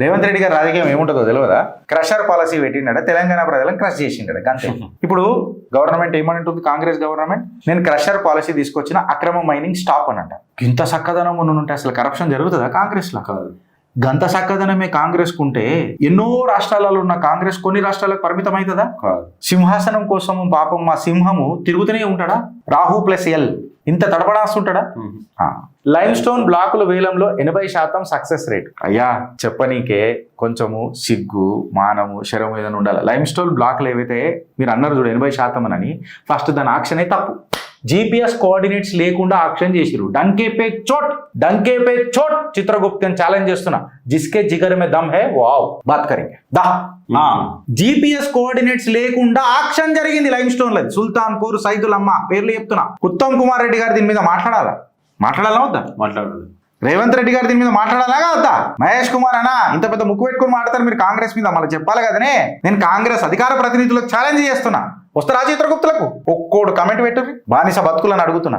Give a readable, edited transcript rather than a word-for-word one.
రేవంత్ రెడ్డి గారు రాజకీయం ఏముంటుందో తెలియదా? క్రషర్ పాలసీ పెట్టిండ, తెలంగాణ ప్రజలను క్రష్ చేసిండ అంతే. ఇప్పుడు గవర్నమెంట్ ఏమంటుంది, కాంగ్రెస్ గవర్నమెంట్, నేను క్రషర్ పాలసీ తీసుకొచ్చిన, అక్రమ మైనింగ్ స్టాప్ అని అంట. ఇంత చక్కదనం ఉంటే అసలు కరప్షన్ జరుగుతుందా కాంగ్రెస్ లో? కాదు. గంత చక్కదనమే కాంగ్రెస్ కుంటే ఎన్నో రాష్ట్రాలలో ఉన్న కాంగ్రెస్ కొన్ని రాష్ట్రాలకు పరిమితం అవుతుందా? సింహాసనం కోసం పాపం మా సింహము తిరుగుతూనే ఉంటాడా? రాహు ప్లస్ ఎల్ ఇంత తడపడాస్తుంటాడా? లైమ్ స్టోన్ బ్లాకుల వేలంలో 80% సక్సెస్ రేట్. అయ్యా చెప్పనీకే కొంచెము సిగ్గు మానము శరం ఏదైనా ఉండాలి. లైమ్ స్టోన్ బ్లాక్లు ఏవైతే మీరు అన్నారు చూడు 80% అని, ఫస్ట్ దాని ఆక్షనే తప్పు. GPS కోఆర్డినేట్స్ లేకుండా ఆక్షన్ చేసిరు. డంకే పే చోట్ చిత్రగుప్తన్ ఛాలెంజ్ చేస్తున్నా. జిస్కే జిగర్ మే దమ్ హే వావ్ బాత్ కరేంగే దా. GPS కోఆర్డినేట్స్ లేకుండా ఆక్షన్ జరిగింది లైమ్ స్టోన్ లో. సుల్తాన్పూర్, సైదులమ్మ పేర్లు చెప్తున్నా. ఉత్తమ్ కుమార్ రెడ్డి గారు దీని మీద మాట్లాడాలా వద్దా? మాట్లాడాలి. రేవంత్ రెడ్డి గారు దీని మీద మాట్లాడాలా వద్దా? మహేష్ కుమార్ అన్నా ఇంత పెద్ద ముక్కు పెట్టుకుని మాట్లాడతారు మీరు కాంగ్రెస్ మీద, మళ్ళీ చెప్పాలి కదనే. నేను కాంగ్రెస్ అధికార ప్రతినిధులకు ఛాలెంజ్ చేస్తున్నా. వస్తారా చిత్రగుప్తులకు? ఒక్కోడు కమెంట్ పెట్టుర్రి, బానిస బతుకులని అడుగుతున్నా.